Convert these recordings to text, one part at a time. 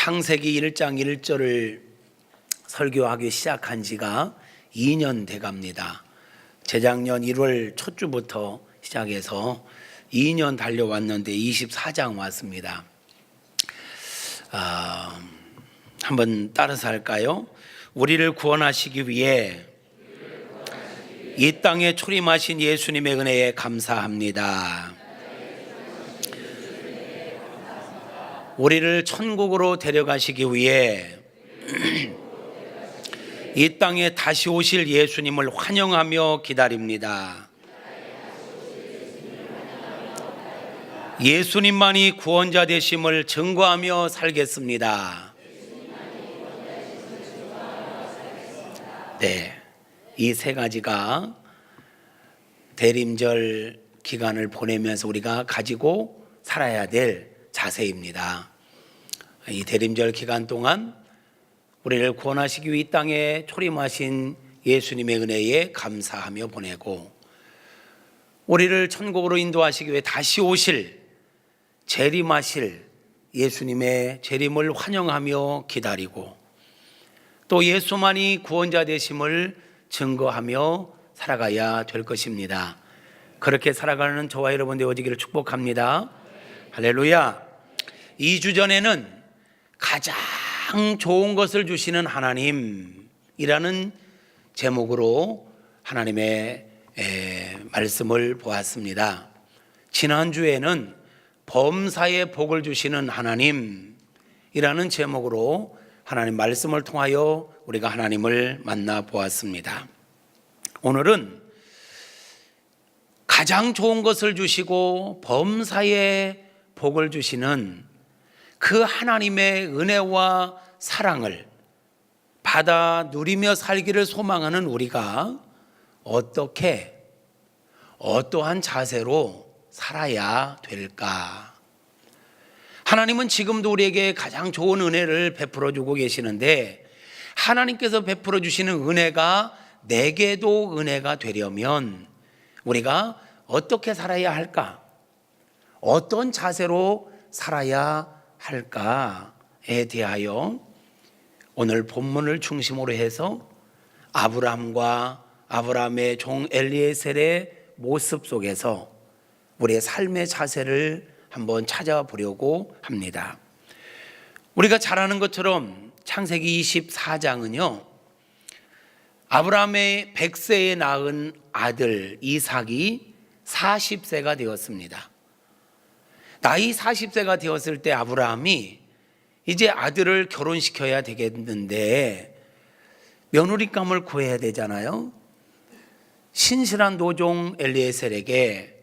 창세기 1장 1절을 설교하기 시작한 지가 2년 돼 갑니다. 재작년 1월 첫 주부터 시작해서 2년 달려왔는데 24장 왔습니다. 한번 따라서 할까요? 우리를 구원하시기 위해 이 땅에 초림하신 예수님의 은혜에 감사합니다. 우리를 천국으로 데려가시기 위해 이 땅에 다시 오실 예수님을 환영하며 기다립니다. 예수님만이 구원자 되심을 증거하며 살겠습니다. 네, 이 세 가지가 대림절 기간을 보내면서 우리가 가지고 살아야 될 자세입니다. 이 대림절 기간 동안 우리를 구원하시기 위해 이 땅에 초림하신 예수님의 은혜에 감사하며 보내고, 우리를 천국으로 인도하시기 위해 다시 오실 재림하실 예수님의 재림을 환영하며 기다리고, 또 예수만이 구원자 되심을 증거하며 살아가야 될 것입니다. 그렇게 살아가는 저와 여러분 되어지기를 축복합니다. 할렐루야. 2주 전에는 가장 좋은 것을 주시는 하나님이라는 제목으로 하나님의 말씀을 보았습니다. 지난주에는 범사에 복을 주시는 하나님이라는 제목으로 하나님 말씀을 통하여 우리가 하나님을 만나 보았습니다. 오늘은 가장 좋은 것을 주시고 범사에 복을 주시는 그 하나님의 은혜와 사랑을 받아 누리며 살기를 소망하는 우리가 어떻게, 어떠한 자세로 살아야 될까? 하나님은 지금도 우리에게 가장 좋은 은혜를 베풀어 주고 계시는데, 하나님께서 베풀어 주시는 은혜가 내게도 은혜가 되려면 우리가 어떻게 살아야 할까? 어떤 자세로 살아야 할까에 대하여 오늘 본문을 중심으로 해서 아브라함과 아브라함의 종 엘리에셀의 모습 속에서 우리의 삶의 자세를 한번 찾아보려고 합니다. 우리가 잘 아는 것처럼 창세기 24장은요, 아브라함의 100세에 낳은 아들 이삭이 40세가 되었습니다. 나이 40세가 되었을 때 아브라함이 이제 아들을 결혼시켜야 되겠는데 며느리감을 구해야 되잖아요. 신실한 노종 엘리에셀에게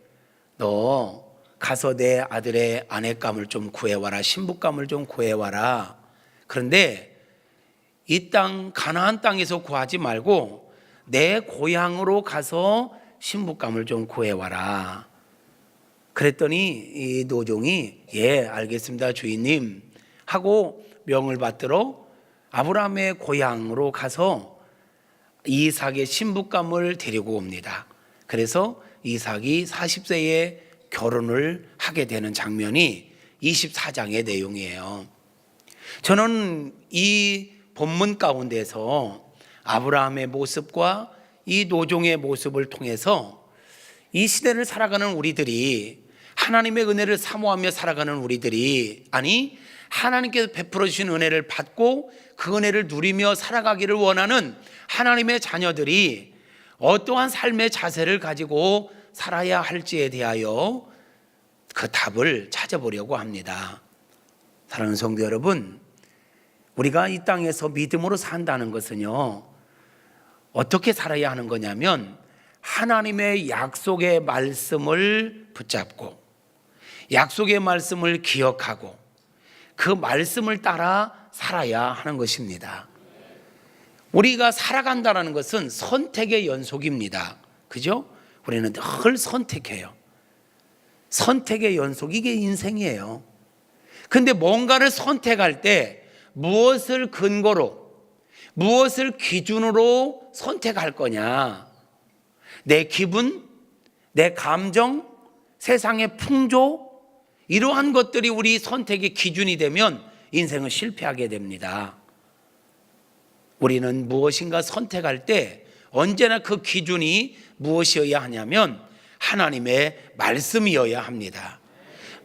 너 가서 내 아들의 아내감을 좀 구해와라, 신부감을 좀 구해와라. 그런데 이 땅 가나안 땅에서 구하지 말고 내 고향으로 가서 신부감을 좀 구해와라. 그랬더니 이 노종이 예 알겠습니다 주인님 하고 명을 받들어 아브라함의 고향으로 가서 이삭의 신부감을 데리고 옵니다. 그래서 이삭이 40세에 결혼을 하게 되는 장면이 24장의 내용이에요. 저는 이 본문 가운데서 아브라함의 모습과 이 노종의 모습을 통해서 이 시대를 살아가는 우리들이, 하나님의 은혜를 사모하며 살아가는 우리들이, 아니 하나님께서 베풀어 주신 은혜를 받고 그 은혜를 누리며 살아가기를 원하는 하나님의 자녀들이 어떠한 삶의 자세를 가지고 살아야 할지에 대하여 그 답을 찾아보려고 합니다. 사랑하는 성도 여러분, 우리가 이 땅에서 믿음으로 산다는 것은요, 어떻게 살아야 하는 거냐면 하나님의 약속의 말씀을 붙잡고 약속의 말씀을 기억하고 그 말씀을 따라 살아야 하는 것입니다. 우리가 살아간다는 것은 선택의 연속입니다. 그죠? 우리는 늘 선택해요. 선택의 연속, 이게 인생이에요. 근데 뭔가를 선택할 때 무엇을 근거로, 무엇을 기준으로 선택할 거냐? 내 기분, 내 감정, 세상의 풍조, 이러한 것들이 우리 선택의 기준이 되면 인생은 실패하게 됩니다. 우리는 무엇인가 선택할 때 언제나 그 기준이 무엇이어야 하냐면 하나님의 말씀이어야 합니다.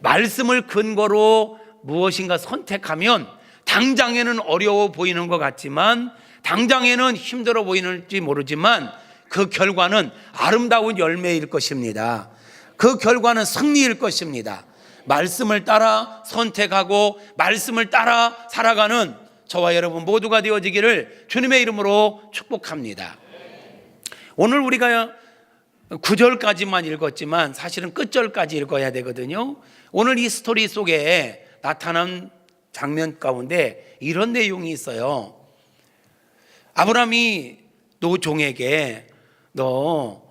말씀을 근거로 무엇인가 선택하면 당장에는 어려워 보이는 것 같지만, 당장에는 힘들어 보이는지 모르지만 그 결과는 아름다운 열매일 것입니다. 그 결과는 승리일 것입니다. 말씀을 따라 선택하고 말씀을 따라 살아가는 저와 여러분 모두가 되어지기를 주님의 이름으로 축복합니다. 오늘 우리가 9절까지만 읽었지만 사실은 끝절까지 읽어야 되거든요. 오늘 이 스토리 속에 나타난 장면 가운데 이런 내용이 있어요. 아브라함이 노종에게 너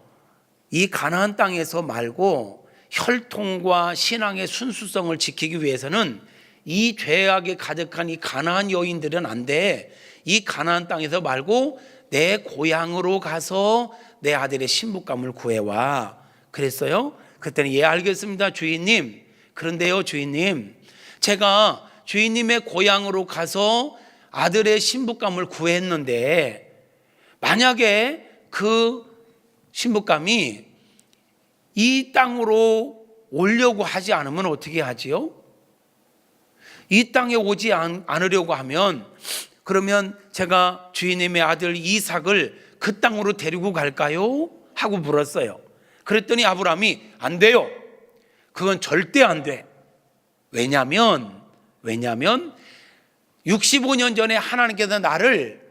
이 가나안 땅에서 말고 혈통과 신앙의 순수성을 지키기 위해서는 이 죄악에 가득한 이 가나안 여인들은 안 돼. 이 가나안 땅에서 말고 내 고향으로 가서 내 아들의 신부감을 구해와 그랬어요. 그랬더니 예 알겠습니다 주인님. 그런데요 주인님, 제가 주인님의 고향으로 가서 아들의 신부감을 구했는데 만약에 그 신부감이 이 땅으로 오려고 하지 않으면 어떻게 하지요? 이 땅에 오지 않으려고 하면 그러면 제가 주인님의 아들 이삭을 그 땅으로 데리고 갈까요? 하고 물었어요. 그랬더니 아브라함이 안 돼요. 그건 절대 안 돼. 왜냐하면 65년 전에 하나님께서 나를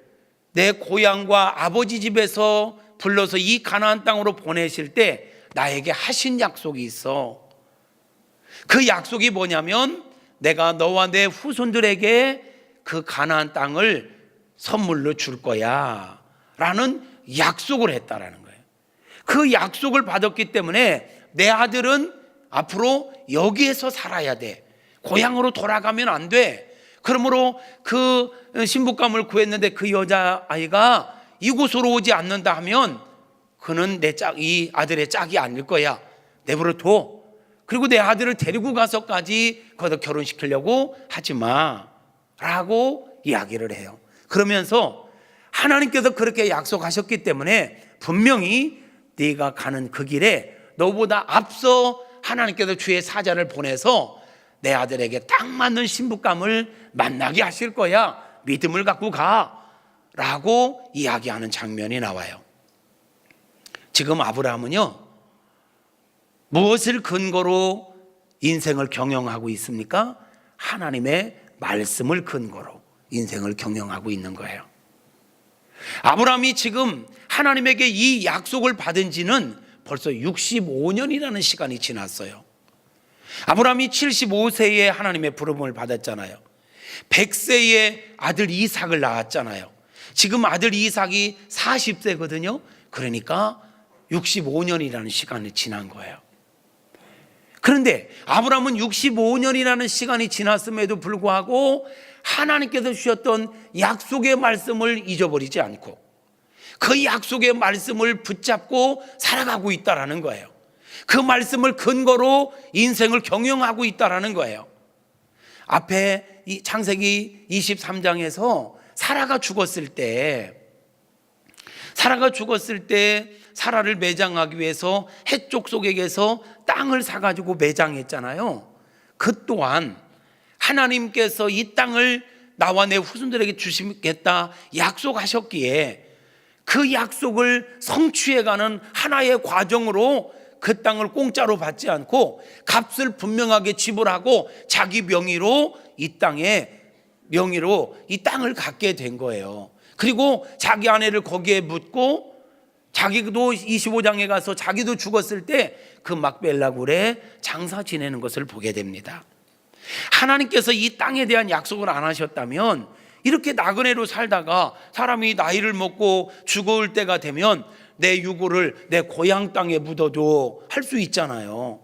내 고향과 아버지 집에서 불러서 이 가나안 땅으로 보내실 때 나에게 하신 약속이 있어. 그 약속이 뭐냐면 내가 너와 내 후손들에게 그 가나안 땅을 선물로 줄 거야 라는 약속을 했다라는 거예요. 그 약속을 받았기 때문에 내 아들은 앞으로 여기에서 살아야 돼. 고향으로 돌아가면 안 돼. 그러므로 그 신부감을 구했는데 그 여자아이가 이곳으로 오지 않는다 하면 그는 이 아들의 짝이 아닐 거야. 내버려 둬. 그리고 내 아들을 데리고 가서까지 거기서 결혼시키려고 하지 마 라고 이야기를 해요. 그러면서 하나님께서 그렇게 약속하셨기 때문에 분명히 네가 가는 그 길에 너보다 앞서 하나님께서 주의 사자를 보내서 내 아들에게 딱 맞는 신부감을 만나게 하실 거야. 믿음을 갖고 가 라고 이야기하는 장면이 나와요. 지금 아브라함은요 무엇을 근거로 인생을 경영하고 있습니까? 하나님의 말씀을 근거로 인생을 경영하고 있는 거예요. 아브라함이 지금 하나님에게 이 약속을 받은 지는 벌써 65년이라는 시간이 지났어요. 아브라함이 75세에 하나님의 부름을 받았잖아요. 100세에 아들 이삭을 낳았잖아요. 지금 아들 이삭이 40세거든요. 그러니까 65년이라는 시간이 지난 거예요. 그런데 아브라함은 65년이라는 시간이 지났음에도 불구하고 하나님께서 주셨던 약속의 말씀을 잊어버리지 않고 그 약속의 말씀을 붙잡고 살아가고 있다는 거예요. 그 말씀을 근거로 인생을 경영하고 있다는 거예요. 앞에 이 창세기 23장에서 사라가 죽었을 때 사라를 매장하기 위해서 해쪽 속에게서 땅을 사가지고 매장했잖아요. 그 또한 하나님께서 이 땅을 나와 내 후손들에게 주시겠다 약속하셨기에 그 약속을 성취해가는 하나의 과정으로 그 땅을 공짜로 받지 않고 값을 분명하게 지불하고 자기 명의로 이 땅을 갖게 된 거예요. 그리고 자기 아내를 거기에 묻고 자기도 25장에 가서 자기도 죽었을 때 그 막벨라굴에 장사 지내는 것을 보게 됩니다. 하나님께서 이 땅에 대한 약속을 안 하셨다면 이렇게 나그네로 살다가 사람이 나이를 먹고 죽을 때가 되면 내 유골을 내 고향 땅에 묻어도 할 수 있잖아요.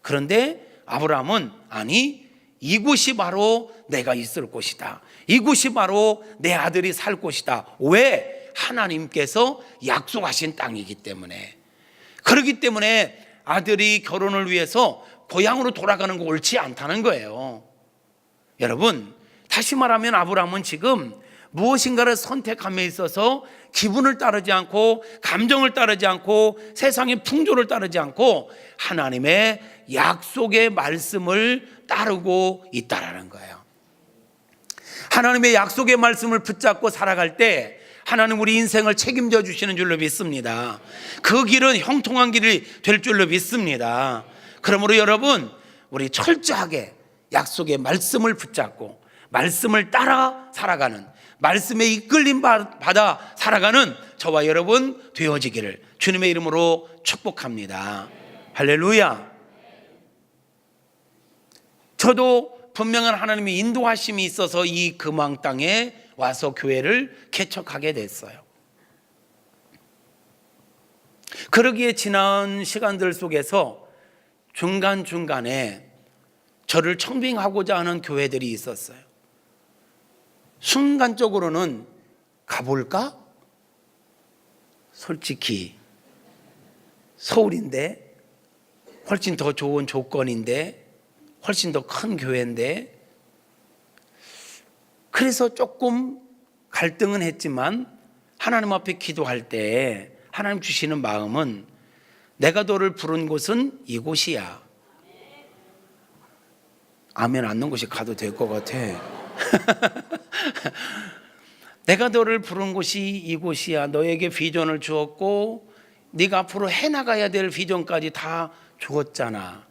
그런데 아브라함은 아니, 이곳이 바로 내가 있을 곳이다. 이곳이 바로 내 아들이 살 곳이다. 왜? 하나님께서 약속하신 땅이기 때문에. 그렇기 때문에 아들이 결혼을 위해서 고향으로 돌아가는 거 옳지 않다는 거예요. 여러분, 다시 말하면 아브라함은 지금 무엇인가를 선택함에 있어서 기분을 따르지 않고 감정을 따르지 않고 세상의 풍조를 따르지 않고 하나님의 약속의 말씀을 따르고 있다라는 거예요. 하나님의 약속의 말씀을 붙잡고 살아갈 때 하나님 우리 인생을 책임져 주시는 줄로 믿습니다. 그 길은 형통한 길이 될 줄로 믿습니다. 그러므로 여러분, 우리 철저하게 약속의 말씀을 붙잡고 말씀을 따라 살아가는, 말씀에 이끌림 받아 살아가는 저와 여러분 되어지기를 주님의 이름으로 축복합니다. 할렐루야. 저도 분명한 하나님의 인도하심이 있어서 이 금왕 땅에 와서 교회를 개척하게 됐어요. 그러기에 지난 시간들 속에서 중간중간에 저를 청빙하고자 하는 교회들이 있었어요. 순간적으로는 가볼까? 솔직히 서울인데 훨씬 더 좋은 조건인데 훨씬 더 큰 교회인데, 그래서 조금 갈등은 했지만 하나님 앞에 기도할 때 하나님 주시는 마음은 내가 너를 부른 곳은 이곳이야. 아멘 안 넣은 곳이 가도 될 것 같아. 내가 너를 부른 곳이 이곳이야. 너에게 비전을 주었고 네가 앞으로 해나가야 될 비전까지 다 주었잖아.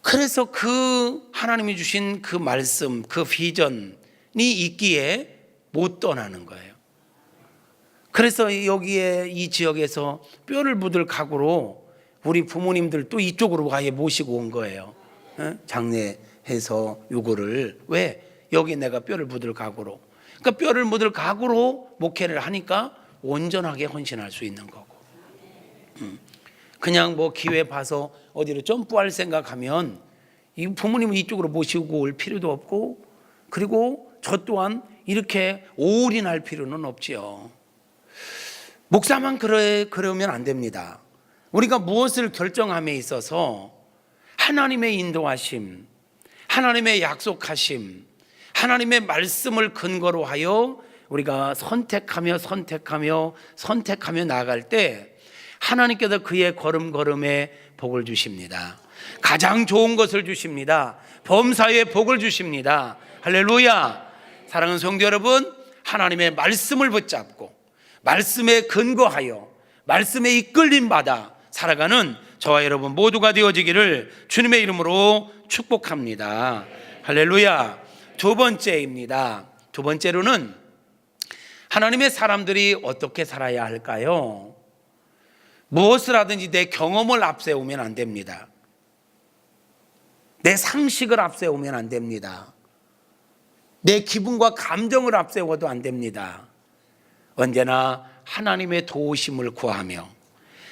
그래서 그 하나님이 주신 그 말씀, 그 비전이 있기에 못 떠나는 거예요. 그래서 여기에 이 지역에서 뼈를 묻을 각오로 우리 부모님들 또 이쪽으로 아예 모시고 온 거예요. 장례해서 요거를. 왜? 여기 내가 뼈를 묻을 각오로. 그러니까 뼈를 묻을 각오로 목회를 하니까 온전하게 헌신할 수 있는 거고. 그냥 뭐 기회 봐서 어디로 점프할 생각하면 이 부모님을 이쪽으로 모시고 올 필요도 없고, 그리고 저 또한 이렇게 올인할 필요는 없지요. 목사만 그러면 안 됩니다. 우리가 무엇을 결정함에 있어서 하나님의 인도하심, 하나님의 약속하심, 하나님의 말씀을 근거로 하여 우리가 선택하며 나아갈 때 하나님께서 그의 걸음걸음에 복을 주십니다. 가장 좋은 것을 주십니다. 범사에 복을 주십니다. 할렐루야. 사랑하는 성도 여러분, 하나님의 말씀을 붙잡고 말씀에 근거하여 말씀에 이끌림 받아 살아가는 저와 여러분 모두가 되어지기를 주님의 이름으로 축복합니다. 할렐루야. 두 번째입니다. 두 번째로는 하나님의 사람들이 어떻게 살아야 할까요? 무엇을 하든지 내 경험을 앞세우면 안 됩니다. 내 상식을 앞세우면 안 됩니다. 내 기분과 감정을 앞세워도 안 됩니다. 언제나 하나님의 도우심을 구하며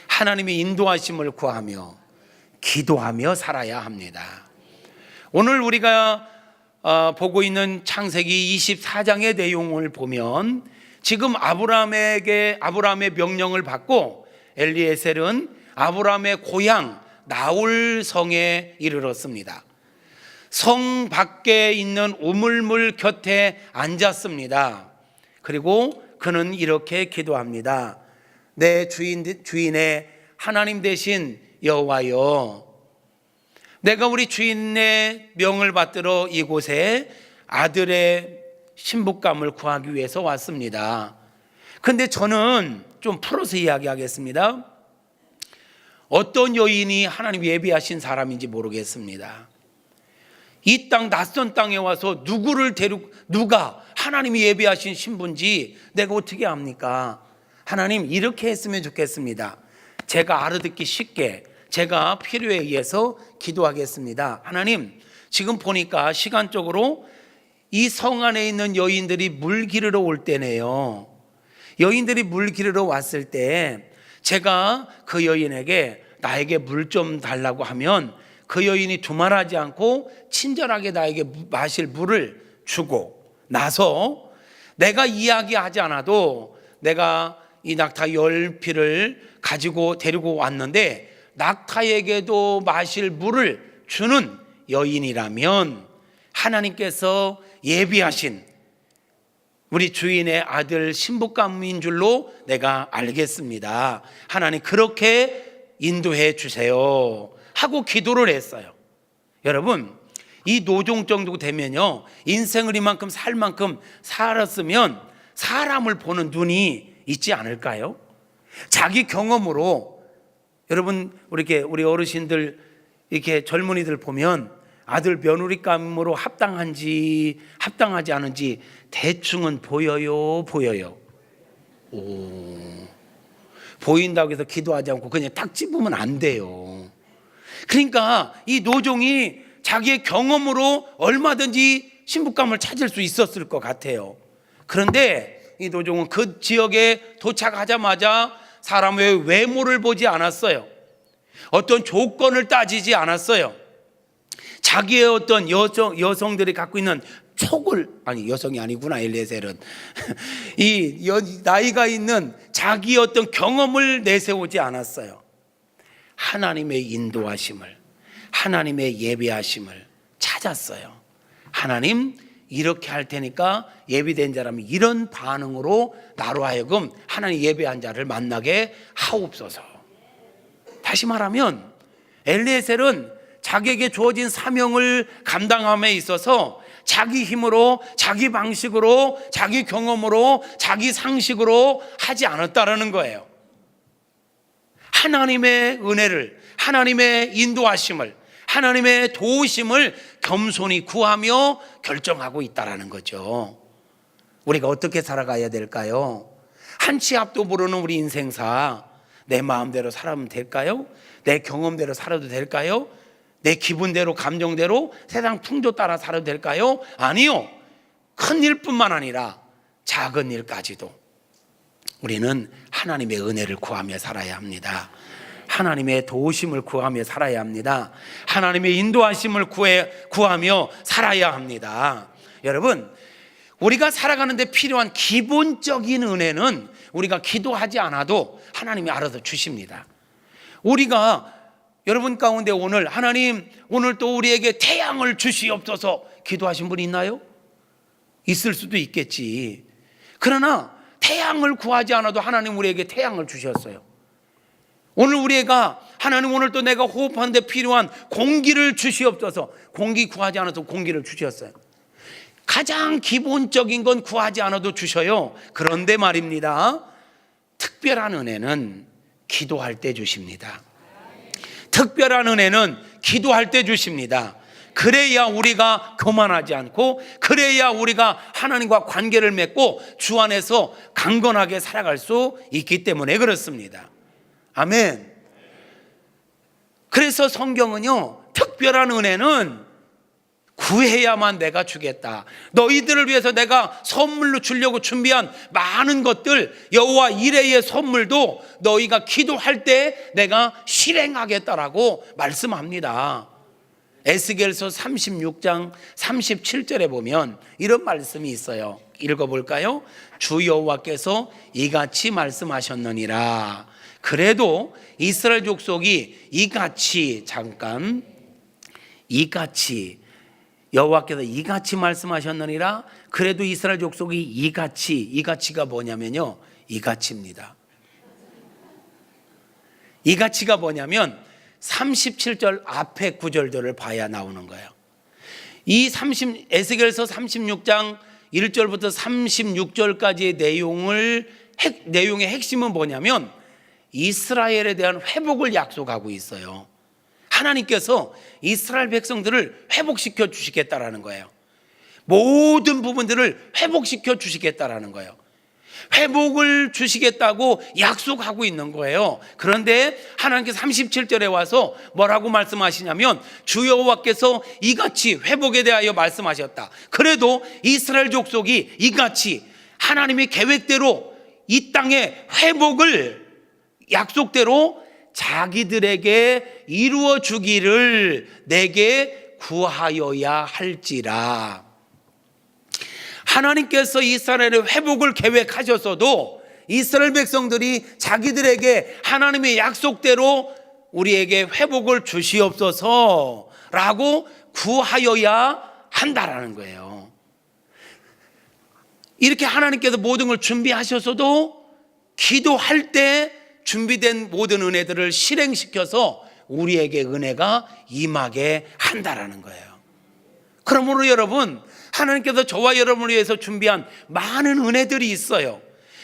하나님의 인도하심을 구하며 기도하며 살아야 합니다. 오늘 우리가 보고 있는 창세기 24장의 내용을 보면 지금 아브라함의 명령을 받고 엘리에셀은 아브라함의 고향 나홀 성에 이르렀습니다. 성 밖에 있는 우물물 곁에 앉았습니다. 그리고 그는 이렇게 기도합니다. 내 주인의 하나님 되신 여호와여, 내가 우리 주인의 명을 받들어 이곳에 아들의 신부감을 구하기 위해서 왔습니다. 근데 저는 좀 풀어서 이야기하겠습니다. 어떤 여인이 하나님 예비하신 사람인지 모르겠습니다. 이 땅 낯선 땅에 와서 누가 하나님이 예비하신 신부인지 내가 어떻게 압니까? 하나님 이렇게 했으면 좋겠습니다. 제가 알아듣기 쉽게 제가 필요에 의해서 기도하겠습니다. 하나님, 지금 보니까 시간적으로 이 성 안에 있는 여인들이 물 기르러 올 때네요. 여인들이 물 기르러 왔을 때 제가 그 여인에게 나에게 물 좀 달라고 하면 그 여인이 두말하지 않고 친절하게 나에게 마실 물을 주고 나서 내가 이야기하지 않아도 내가 이 낙타 10피를 가지고 데리고 왔는데 낙타에게도 마실 물을 주는 여인이라면 하나님께서 예비하신 우리 주인의 아들 신부감인 줄로 내가 알겠습니다. 하나님 그렇게 인도해 주세요 하고 기도를 했어요. 여러분, 이 노종 정도 되면요, 인생을 이만큼 살 만큼 살았으면 사람을 보는 눈이 있지 않을까요? 자기 경험으로, 여러분 우리 어르신들 이렇게 젊은이들 보면 아들 며느리감으로 합당한지 합당하지 않은지 대충은 보여요. 보인다고 해서 기도하지 않고 그냥 딱 집으면 안 돼요. 그러니까 이 노종이 자기의 경험으로 얼마든지 신부감을 찾을 수 있었을 것 같아요. 그런데 이 노종은 그 지역에 도착하자마자 사람의 외모를 보지 않았어요. 어떤 조건을 따지지 않았어요. 자기의 어떤 여성들이 갖고 있는 촉을, 아니 여성이 아니구나 엘리에셀은 나이가 있는 자기의 어떤 경험을 내세우지 않았어요. 하나님의 인도하심을, 하나님의 예비하심을 찾았어요. 하나님 이렇게 할 테니까 예비된 자라면 이런 반응으로 나로 하여금 하나님 예배한 자를 만나게 하옵소서. 다시 말하면 엘리에셀은 자기에게 주어진 사명을 감당함에 있어서 자기 힘으로, 자기 방식으로, 자기 경험으로, 자기 상식으로 하지 않았다라는 거예요. 하나님의 은혜를, 하나님의 인도하심을, 하나님의 도우심을 겸손히 구하며 결정하고 있다라는 거죠. 우리가 어떻게 살아가야 될까요? 한 치 앞도 모르는 우리 인생사, 내 마음대로 살아면 될까요? 내 경험대로 살아도 될까요? 내 기분대로, 감정대로, 세상 풍조 따라 살아도 될까요? 아니요. 큰 일뿐만 아니라 작은 일까지도 우리는 하나님의 은혜를 구하며 살아야 합니다. 하나님의 도우심을 구하며 살아야 합니다. 하나님의 인도하심을 구하며 살아야 합니다. 여러분, 우리가 살아가는데 필요한 기본적인 은혜는 우리가 기도하지 않아도 하나님이 알아서 주십니다. 우리가 여러분 가운데 오늘 하나님 오늘 또 우리에게 태양을 주시옵소서 기도하신 분 있나요? 있을 수도 있겠지. 그러나 태양을 구하지 않아도 하나님 우리에게 태양을 주셨어요. 오늘 우리가 하나님 오늘 또 내가 호흡하는데 필요한 공기를 주시옵소서, 공기 구하지 않아도 공기를 주셨어요. 가장 기본적인 건 구하지 않아도 주셔요. 그런데 말입니다, 특별한 은혜는 기도할 때 주십니다. 특별한 은혜는 기도할 때 주십니다. 그래야 우리가 교만하지 않고, 그래야 우리가 하나님과 관계를 맺고 주 안에서 강건하게 살아갈 수 있기 때문에 그렇습니다. 아멘. 그래서 성경은요, 특별한 은혜는 구해야만 내가 주겠다. 너희들을 위해서 내가 선물로 주려고 준비한 많은 것들, 여호와 이레의 선물도 너희가 기도할 때 내가 실행하겠다라고 말씀합니다. 에스겔서 36장 37절에 보면 이런 말씀이 있어요. 읽어볼까요? 주 여호와께서 이같이 말씀하셨느니라. 그래도 이스라엘 족속이 이같이, 여호와께서 이같이 말씀하셨느니라. 그래도 이스라엘 족속이 이같이가 뭐냐면요, 이같이입니다. 이같이가 뭐냐면 37절 앞에 구절들을 봐야 나오는 거예요. 에스겔서 36장 1절부터 36절까지의 내용의 핵심은 뭐냐면 이스라엘에 대한 회복을 약속하고 있어요. 하나님께서 이스라엘 백성들을 회복시켜 주시겠다라는 거예요. 모든 부분들을 회복시켜 주시겠다라는 거예요. 회복을 주시겠다고 약속하고 있는 거예요. 그런데 하나님께서 37절에 와서 뭐라고 말씀하시냐면 주 여호와께서 이같이 회복에 대하여 말씀하셨다. 그래도 이스라엘 족속이 이같이 하나님의 계획대로 이 땅의 회복을 약속대로 자기들에게 이루어 주기를 내게 구하여야 할지라. 하나님께서 이스라엘의 회복을 계획하셨어도 이스라엘 백성들이 자기들에게 하나님의 약속대로 우리에게 회복을 주시옵소서 라고 구하여야 한다라는 거예요. 이렇게 하나님께서 모든 걸 준비하셔서도 기도할 때 준비된 모든 은혜들을 실행시켜서 우리에게 은혜가 임하게 한다라는 거예요. 그러므로 여러분, 하나님께서 저와 여러분을 위해서 준비한 많은 은혜들이 있어요.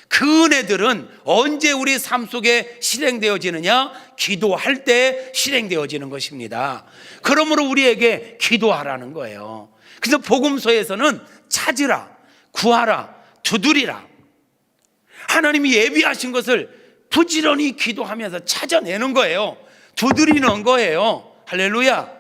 그 은혜들은 언제 우리 삶 속에 실행되어지느냐? 기도할 때 실행되어지는 것입니다. 그러므로 우리에게 기도하라는 거예요. 그래서 복음서에서는 찾으라, 구하라, 두드리라. 하나님이 예비하신 것을 부지런히 기도하면서 찾아내는 거예요. 두드리는 거예요. 할렐루야.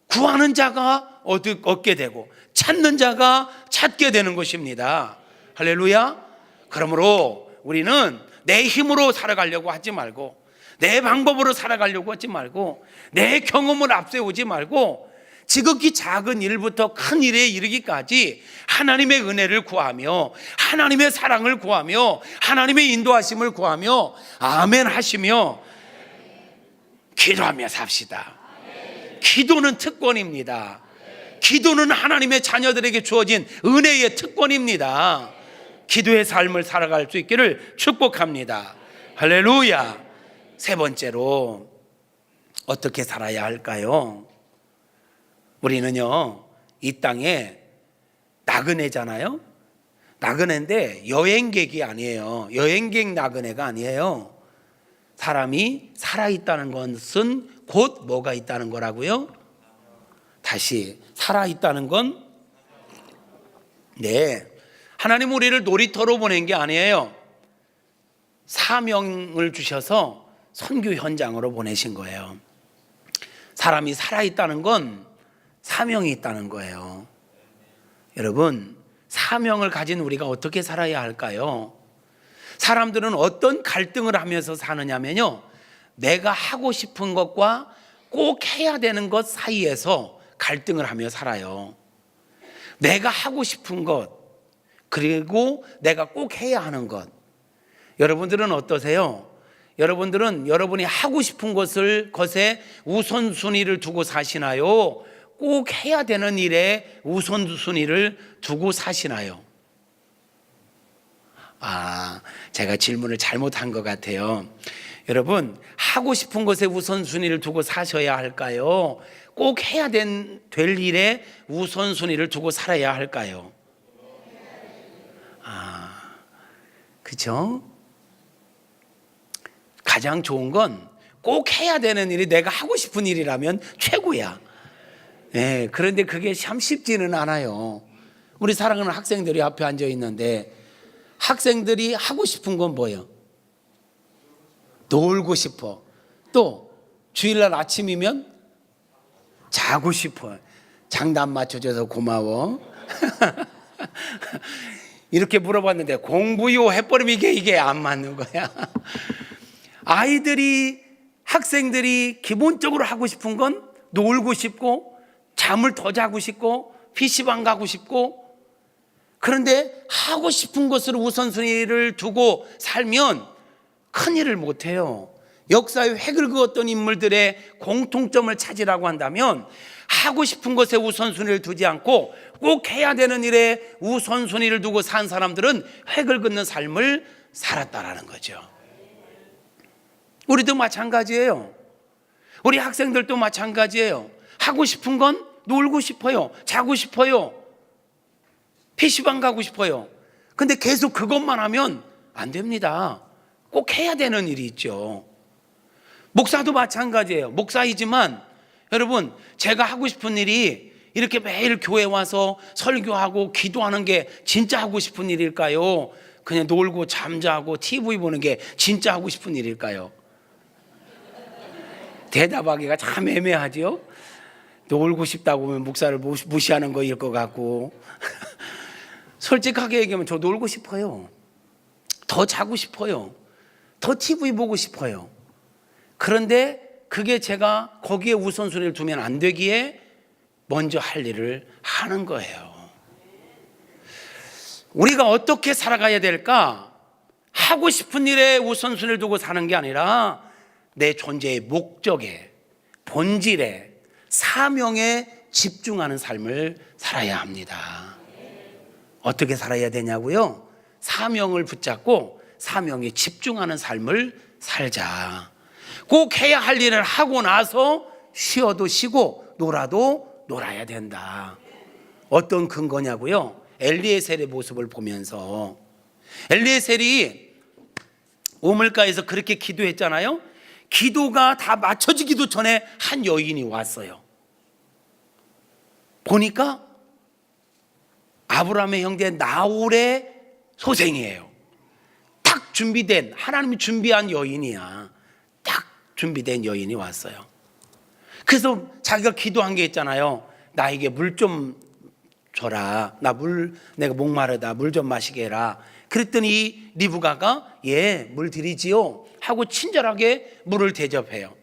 구하는 자가 얻게 되고 찾는 자가 찾게 되는 것입니다. 할렐루야. 그러므로 우리는 내 힘으로 살아가려고 하지 말고, 내 방법으로 살아가려고 하지 말고, 내 경험을 앞세우지 말고, 지극히 작은 일부터 큰 일에 이르기까지 하나님의 은혜를 구하며, 하나님의 사랑을 구하며, 하나님의 인도하심을 구하며 아멘 하시며 기도하며 삽시다. 기도는 특권입니다. 기도는 하나님의 자녀들에게 주어진 은혜의 특권입니다. 기도의 삶을 살아갈 수 있기를 축복합니다. 할렐루야. 세 번째로 어떻게 살아야 할까요? 우리는요, 이 땅에 나그네잖아요. 나그네인데 여행객이 아니에요. 여행객 나그네가 아니에요. 사람이 살아있다는 것은 곧 뭐가 있다는 거라고요? 다시, 살아있다는 건, 네, 하나님 우리를 놀이터로 보낸 게 아니에요. 사명을 주셔서 선교 현장으로 보내신 거예요. 사람이 살아있다는 건 사명이 있다는 거예요. 여러분, 사명을 가진 우리가 어떻게 살아야 할까요? 사람들은 어떤 갈등을 하면서 사느냐면요, 내가 하고 싶은 것과 꼭 해야 되는 것 사이에서 갈등을 하며 살아요. 내가 하고 싶은 것, 그리고 내가 꼭 해야 하는 것. 여러분들은 어떠세요? 여러분들은 여러분이 하고 싶은 것에 우선순위를 두고 사시나요? 꼭 해야 되는 일에 우선순위를 두고 사시나요? 제가 질문을 잘못한 것 같아요. 여러분, 하고 싶은 것에 우선순위를 두고 사셔야 할까요? 꼭 해야 될 일에 우선순위를 두고 살아야 할까요? 그죠? 가장 좋은 건 꼭 해야 되는 일이 내가 하고 싶은 일이라면 최고야. 네, 그런데 그게 참 쉽지는 않아요. 우리 사랑하는 학생들이 앞에 앉아 있는데, 학생들이 하고 싶은 건 뭐예요? 놀고 싶어. 또 주일날 아침이면 자고 싶어. 장단 맞춰줘서 고마워. 이렇게 물어봤는데 공부요 해버리면 이게 안 맞는 거야. 학생들이 기본적으로 하고 싶은 건 놀고 싶고, 잠을 더 자고 싶고, PC방 가고 싶고. 그런데 하고 싶은 것으로 우선순위를 두고 살면 큰일을 못해요. 역사의 획을 그었던 인물들의 공통점을 찾으라고 한다면, 하고 싶은 것에 우선순위를 두지 않고 꼭 해야 되는 일에 우선순위를 두고 산 사람들은 획을 긋는 삶을 살았다라는 거죠. 우리도 마찬가지예요. 우리 학생들도 마찬가지예요. 하고 싶은 건 놀고 싶어요. 자고 싶어요. PC방 가고 싶어요. 근데 계속 그것만 하면 안 됩니다. 꼭 해야 되는 일이 있죠. 목사도 마찬가지예요. 목사이지만 여러분, 제가 하고 싶은 일이 이렇게 매일 교회 와서 설교하고 기도하는 게 진짜 하고 싶은 일일까요? 그냥 놀고 잠자고 TV 보는 게 진짜 하고 싶은 일일까요? 대답하기가 참 애매하죠. 놀고 싶다고 하면 목사를 무시하는 거일 것 같고. 솔직하게 얘기하면 저 놀고 싶어요. 더 자고 싶어요. 더 TV 보고 싶어요. 그런데 그게 제가 거기에 우선순위를 두면 안 되기에 먼저 할 일을 하는 거예요. 우리가 어떻게 살아가야 될까? 하고 싶은 일에 우선순위를 두고 사는 게 아니라 내 존재의 목적에, 본질에, 사명에 집중하는 삶을 살아야 합니다. 어떻게 살아야 되냐고요? 사명을 붙잡고 사명에 집중하는 삶을 살자. 꼭 해야 할 일을 하고 나서 쉬어도 쉬고 놀아도 놀아야 된다. 어떤 근거냐고요? 엘리에셀의 모습을 보면서, 엘리에셀이 우물가에서 그렇게 기도했잖아요. 기도가 다 맞춰지기도 전에 한 여인이 왔어요. 보니까 아브라함의 형제 나홀의 소생이에요. 딱 준비된, 하나님이 준비한 여인이야. 딱 준비된 여인이 왔어요. 그래서 자기가 기도한 게 있잖아요. 나에게 물 좀 줘라. 내가 목마르다. 물 좀 마시게 해라. 그랬더니 리브가가 예, 물 드리지요 하고 친절하게 물을 대접해요.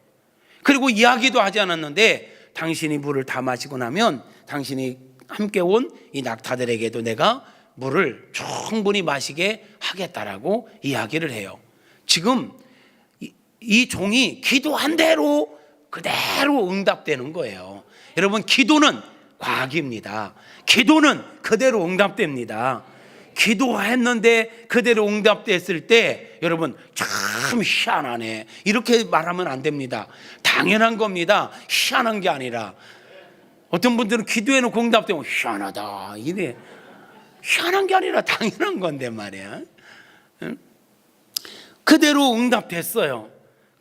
그리고 이야기도 하지 않았는데 당신이 물을 다 마시고 나면 당신이 함께 온 이 낙타들에게도 내가 물을 충분히 마시게 하겠다라고 이야기를 해요. 지금 이 종이 기도한 대로 그대로 응답되는 거예요. 여러분, 기도는 과학입니다. 기도는 그대로 응답됩니다. 기도했는데 그대로 응답됐을 때 여러분 참 희한하네 이렇게 말하면 안 됩니다. 당연한 겁니다. 희한한 게 아니라, 어떤 분들은 기도해놓고 응답되면 희한하다 이래. 희한한 게 아니라 당연한 건데 말이야. 그대로 응답됐어요.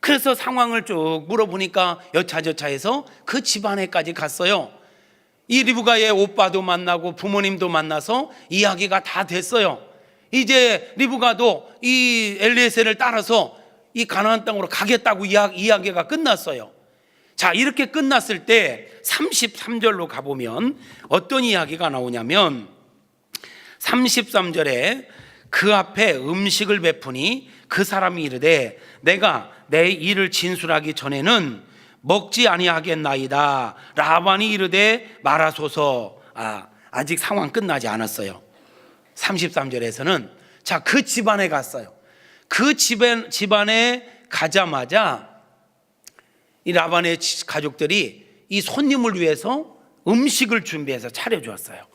그래서 상황을 쭉 물어보니까 여차저차해서 그 집안에까지 갔어요. 이 리브가의 오빠도 만나고 부모님도 만나서 이야기가 다 됐어요. 이제 리브가도 이 엘리에셀을 따라서 이 가나안 땅으로 가겠다고 이야기가 끝났어요. 자, 이렇게 끝났을 때 33절로 가보면 어떤 이야기가 나오냐면 33절에 그 앞에 음식을 베푸니 그 사람이 이르되 내가 내 일을 진술하기 전에는 먹지 아니하겠나이다. 라반이 이르되 말하소서. 아직 상황 끝나지 않았어요. 33절에서는 자, 그 집안에 갔어요. 그 집안에 가자마자 이 라반의 가족들이 이 손님을 위해서 음식을 준비해서 차려주었어요.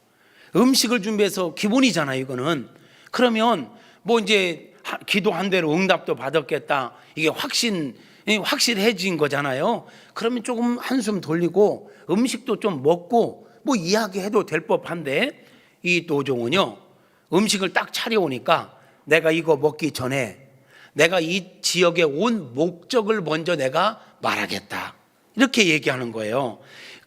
음식을 준비해서 기본이잖아요, 이거는. 그러면 뭐 이제 기도한 대로 응답도 받았겠다. 이게 확실해진 거잖아요. 그러면 조금 한숨 돌리고 음식도 좀 먹고 뭐 이야기해도 될 법한데, 이 노종은요 음식을 딱 차려오니까 내가 이거 먹기 전에 내가 이 지역에 온 목적을 먼저 내가 말하겠다 이렇게 얘기하는 거예요.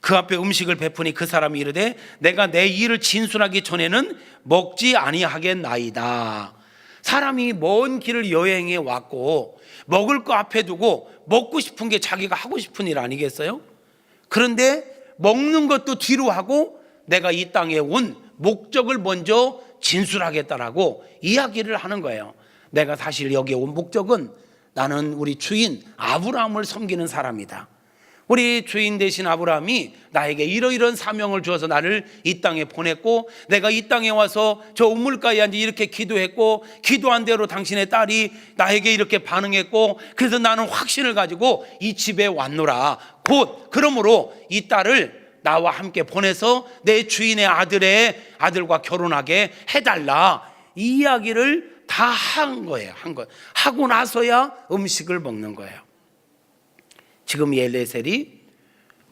그 앞에 음식을 베푸니 그 사람이 이르되 내가 내 일을 진술하기 전에는 먹지 아니하겠나이다. 사람이 먼 길을 여행해 왔고 먹을 거 앞에 두고 먹고 싶은 게 자기가 하고 싶은 일 아니겠어요? 그런데 먹는 것도 뒤로 하고 내가 이 땅에 온 목적을 먼저 진술하겠다라고 이야기를 하는 거예요. 내가 사실 여기에 온 목적은 나는 우리 주인 아브라함을 섬기는 사람이다. 우리 주인 되신 아브라함이 나에게 이러이러한 사명을 주어서 나를 이 땅에 보냈고, 내가 이 땅에 와서 저 우물가에 앉아 이렇게 기도했고, 기도한 대로 당신의 딸이 나에게 이렇게 반응했고, 그래서 나는 확신을 가지고 이 집에 왔노라. 곧 그러므로 이 딸을 나와 함께 보내서 내 주인의 아들과 결혼하게 해달라. 이 이야기를 다 한 거예요. 하고 나서야 음식을 먹는 거예요. 지금 이 엘리에셀이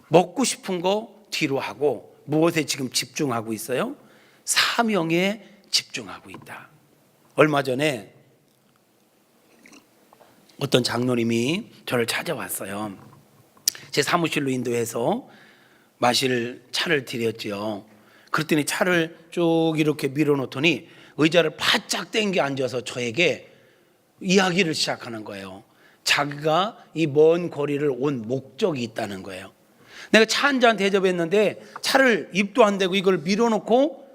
먹고 싶은 거 뒤로 하고 무엇에 지금 집중하고 있어요? 사명에 집중하고 있다. 얼마 전에 어떤 장로님이 저를 찾아왔어요. 제 사무실로 인도해서 마실 차를 드렸죠. 그랬더니 차를 쭉 이렇게 밀어놓더니 의자를 바짝 당겨 앉아서 저에게 이야기를 시작하는 거예요. 자기가 이 먼 거리를 온 목적이 있다는 거예요. 내가 차 한 잔 대접했는데 차를 입도 안 대고 이걸 밀어놓고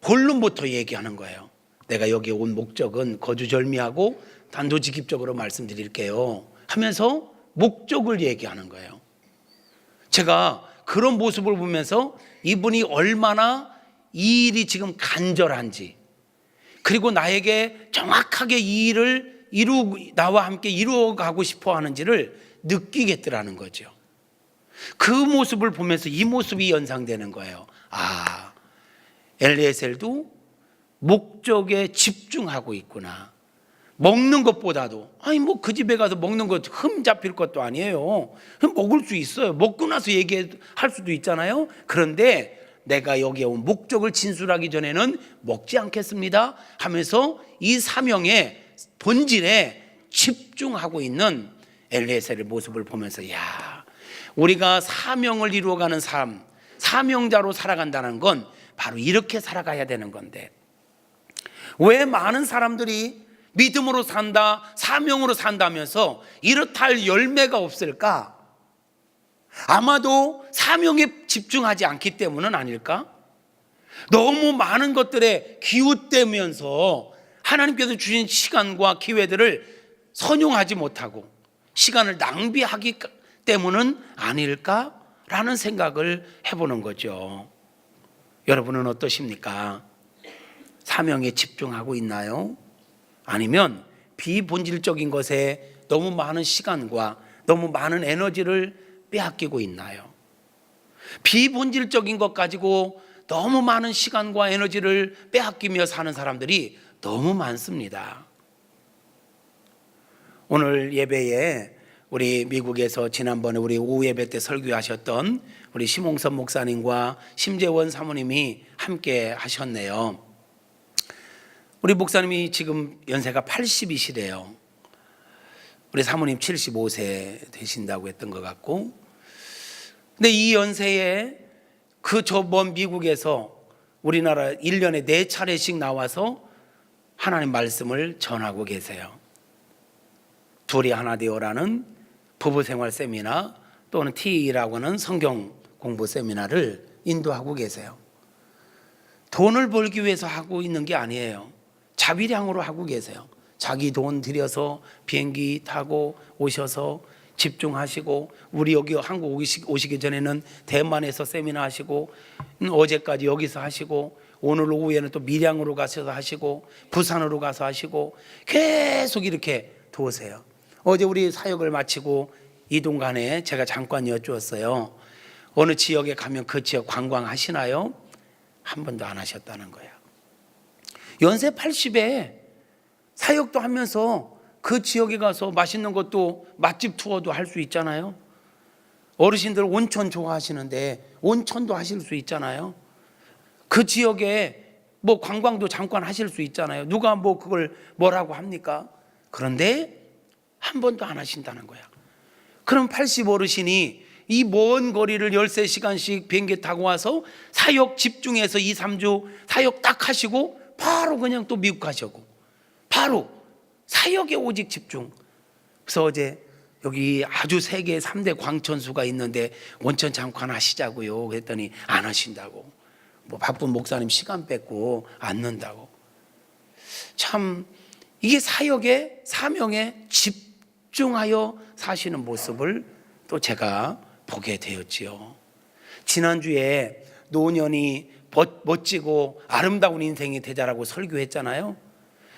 본론부터 얘기하는 거예요. 내가 여기 온 목적은 거두절미하고 단도직입적으로 말씀드릴게요 하면서 목적을 얘기하는 거예요. 제가 그런 모습을 보면서 이분이 얼마나 이 일이 지금 간절한지, 그리고 나에게 정확하게 이 일을 나와 함께 이루어가고 싶어 하는지를 느끼겠더라는 거죠. 그 모습을 보면서 이 모습이 연상되는 거예요. 엘리에셀도 목적에 집중하고 있구나. 먹는 것보다도 뭐 그 집에 가서 먹는 것 흠 잡힐 것도 아니에요. 먹을 수 있어요. 먹고 나서 얘기할 수도 있잖아요. 그런데 내가 여기에 온 목적을 진술하기 전에는 먹지 않겠습니다 하면서 이 사명의 본질에 집중하고 있는 엘리에셀의 모습을 보면서 우리가 사명을 이루어가는 삶, 사명자로 살아간다는 건 바로 이렇게 살아가야 되는 건데, 왜 많은 사람들이 믿음으로 산다, 사명으로 산다면서 이렇다 할 열매가 없을까? 아마도 사명에 집중하지 않기 때문은 아닐까? 너무 많은 것들에 기웃대면서 하나님께서 주신 시간과 기회들을 선용하지 못하고 시간을 낭비하기 때문은 아닐까라는 생각을 해보는 거죠. 여러분은 어떠십니까? 사명에 집중하고 있나요? 아니면 비본질적인 것에 너무 많은 시간과 너무 많은 에너지를 빼앗기고 있나요? 비본질적인 것 가지고 너무 많은 시간과 에너지를 빼앗기며 사는 사람들이 너무 많습니다. 오늘 예배에 우리 미국에서 지난번에 우리 오후 예배 때 설교하셨던 우리 심홍선 목사님과 심재원 사모님이 함께 하셨네요. 우리 목사님이 지금 연세가 80이시래요. 우리 사모님 75세 되신다고 했던 것 같고, 근데 이 연세에 그 저 먼 미국에서 우리나라 1년에 4차례씩 나와서 하나님 말씀을 전하고 계세요. 둘이 하나 되어라는 부부생활 세미나 또는 T라고 하는 성경 공부 세미나를 인도하고 계세요. 돈을 벌기 위해서 하고 있는 게 아니에요. 자비량으로 하고 계세요. 자기 돈 들여서 비행기 타고 오셔서 집중하시고, 우리 여기 한국 오시기 전에는 대만에서 세미나 하시고, 어제까지 여기서 하시고, 오늘 오후에는 또 밀양으로 가셔서 하시고, 부산으로 가서 하시고, 계속 이렇게 도우세요. 어제 우리 사역을 마치고 이동간에 제가 잠깐 여쭈었어요. 어느 지역에 가면 그 지역 관광하시나요? 한 번도 안 하셨다는 거예요. 연세 80에 사역도 하면서 그 지역에 가서 맛있는 것도 맛집 투어도 할 수 있잖아요. 어르신들 온천 좋아하시는데 온천도 하실 수 있잖아요. 그 지역에 뭐 관광도 잠깐 하실 수 있잖아요. 누가 뭐 그걸 뭐라고 합니까? 그런데 한 번도 안 하신다는 거야. 그럼 80 어르신이 이 먼 거리를 13시간씩 비행기 타고 와서 사역 집중해서 2, 3주 사역 딱 하시고 바로 그냥 또 미국 가시고, 바로 사역에 오직 집중. 그래서 어제 여기 아주 세계 3대 광천수가 있는데 온천 잠깐 하시자고요 그랬더니 안 하신다고. 뭐 바쁜 목사님 시간 뺏고 앉는다고. 참 이게 사역에, 사명에 집중하여 사시는 모습을 또 제가 보게 되었지요. 지난주에 노년이 멋지고 아름다운 인생이 되자라고 설교했잖아요.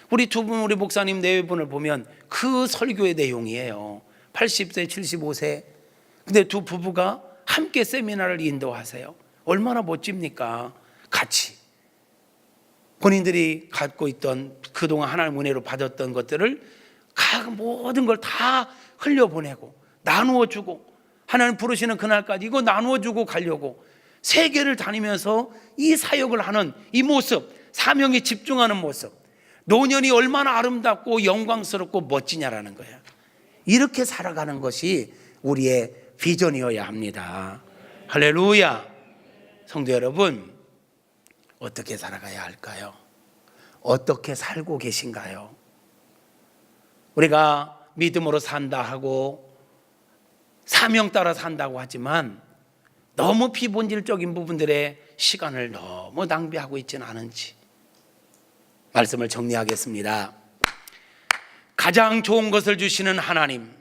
우리 두 분, 우리 목사님 네 분을 보면 그 설교의 내용이에요. 80세, 75세. 근데 두 부부가 함께 세미나를 인도하세요. 얼마나 멋집니까? 같이 본인들이 갖고 있던 그동안 하나님 은혜로 받았던 것들을 모든 걸 다 흘려보내고 나누어주고, 하나님 부르시는 그날까지 이거 나누어주고 가려고 세계를 다니면서 이 사역을 하는 이 모습, 사명에 집중하는 모습, 노년이 얼마나 아름답고 영광스럽고 멋지냐라는 거야. 이렇게 살아가는 것이 우리의 비전이어야 합니다. 할렐루야. 성도 여러분, 어떻게 살아가야 할까요? 어떻게 살고 계신가요? 우리가 믿음으로 산다 하고 사명 따라 산다고 하지만 너무 비본질적인 부분들에 시간을 너무 낭비하고 있지는 않은지 말씀을 정리하겠습니다. 가장 좋은 것을 주시는 하나님,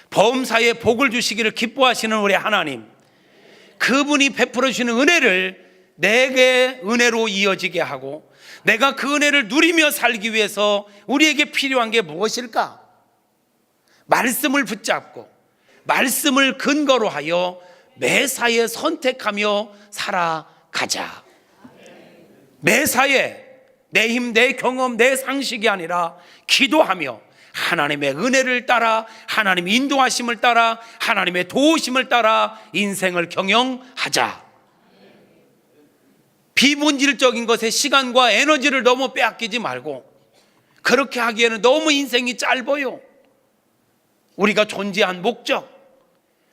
범사에 복을 주시기를 기뻐하시는 우리 하나님, 그분이 베풀어 주시는 은혜를 내게 은혜로 이어지게 하고 내가 그 은혜를 누리며 살기 위해서 우리에게 필요한 게 무엇일까? 말씀을 붙잡고 말씀을 근거로 하여 매사에 선택하며 살아가자. 매사에 내 힘, 내 경험, 내 상식이 아니라 기도하며 하나님의 은혜를 따라, 하나님의 인도하심을 따라, 하나님의 도우심을 따라 인생을 경영하자. 비본질적인 것에 시간과 에너지를 너무 빼앗기지 말고, 그렇게 하기에는 너무 인생이 짧아요. 우리가 존재한 목적,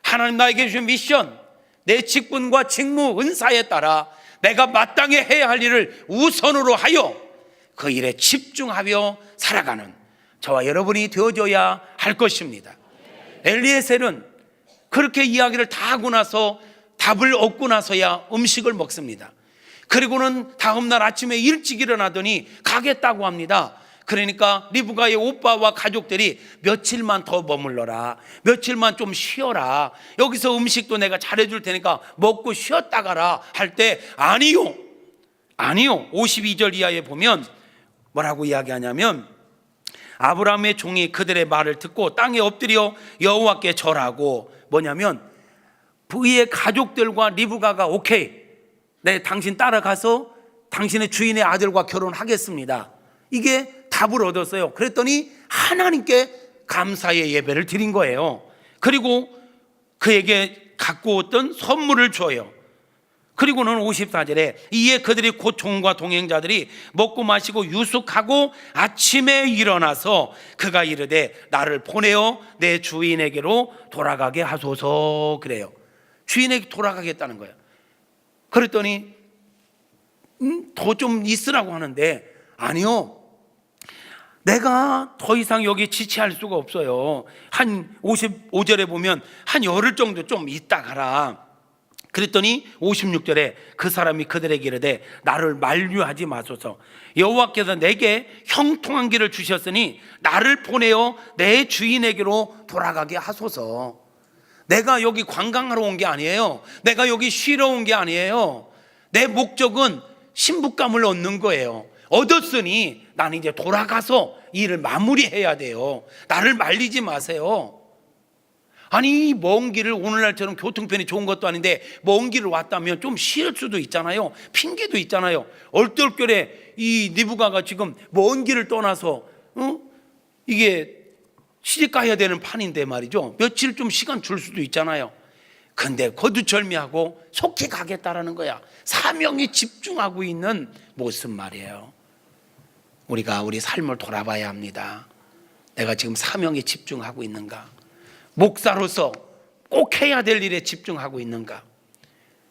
하나님 나에게 주신 미션, 내 직분과 직무, 은사에 따라 내가 마땅히 해야 할 일을 우선으로 하여 그 일에 집중하며 살아가는 저와 여러분이 되어줘야 할 것입니다. 엘리에셀은 그렇게 이야기를 다 하고 나서 답을 얻고 나서야 음식을 먹습니다. 그리고는 다음날 아침에 일찍 일어나더니 가겠다고 합니다. 그러니까 리브가의 오빠와 가족들이 며칠만 더 머물러라, 며칠만 좀 쉬어라, 여기서 음식도 내가 잘해줄 테니까 먹고 쉬었다 가라 할 때 아니요 52절 이하에 보면 뭐라고 이야기하냐면, 아브라함의 종이 그들의 말을 듣고 땅에 엎드려 여호와께 절하고, 뭐냐면 그의 가족들과 리브가가 오케이, 네, 당신 따라가서 당신의 주인의 아들과 결혼하겠습니다, 이게 답을 얻었어요. 그랬더니 하나님께 감사의 예배를 드린 거예요. 그리고 그에게 갖고 왔던 선물을 줘요. 그리고는 54절에 이에 그들이 곧 종과 동행자들이 먹고 마시고 유숙하고 아침에 일어나서 그가 이르되 나를 보내어 내 주인에게로 돌아가게 하소서. 그래요. 주인에게 돌아가겠다는 거예요. 그랬더니 더 좀 있으라고 하는데, 아니요, 내가 더 이상 여기 지체할 수가 없어요. 한 55절에 보면 한 열흘 정도 좀 있다 가라. 그랬더니 56절에 그 사람이 그들에게 이르되 나를 만류하지 마소서. 여호와께서 내게 형통한 길을 주셨으니 나를 보내어 내 주인에게로 돌아가게 하소서. 내가 여기 관광하러 온 게 아니에요. 내가 여기 쉬러 온 게 아니에요. 내 목적은 신부감을 얻는 거예요. 얻었으니 나는 이제 돌아가서 일을 마무리해야 돼요. 나를 말리지 마세요. 아니, 먼 길을, 오늘날처럼 교통편이 좋은 것도 아닌데 먼 길을 왔다면 좀 쉴 수도 있잖아요. 핑계도 있잖아요. 얼떨결에 이 리브가가 지금 먼 길을 떠나서 이게 시집 가야 되는 판인데 말이죠, 며칠 좀 시간 줄 수도 있잖아요. 근데 거두절미하고 속히 가겠다라는 거야. 사명에 집중하고 있는 모습 말이에요. 우리가 우리 삶을 돌아봐야 합니다. 내가 지금 사명에 집중하고 있는가? 목사로서 꼭 해야 될 일에 집중하고 있는가?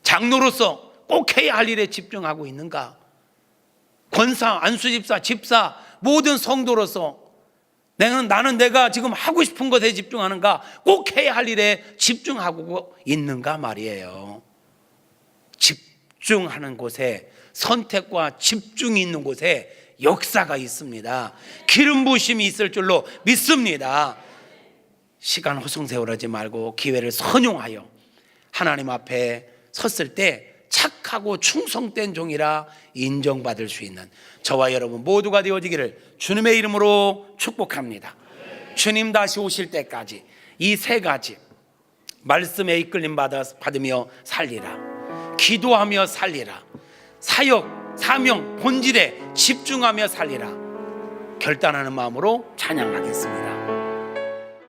장로로서 꼭 해야 할 일에 집중하고 있는가? 권사, 안수집사, 집사, 모든 성도로서 나는 내가 지금 하고 싶은 것에 집중하는가? 꼭 해야 할 일에 집중하고 있는가 말이에요. 집중하는 곳에, 선택과 집중이 있는 곳에 역사가 있습니다. 기름 부으심이 있을 줄로 믿습니다. 시간 허송세월하지 말고 기회를 선용하여 하나님 앞에 섰을 때 착하고 충성된 종이라 인정받을 수 있는 저와 여러분 모두가 되어지기를 주님의 이름으로 축복합니다. 주님 다시 오실 때까지 이 세 가지, 말씀에 이끌림 받으며 살리라, 기도하며 살리라, 사역, 사명, 본질에 집중하며 살리라, 결단하는 마음으로 찬양하겠습니다.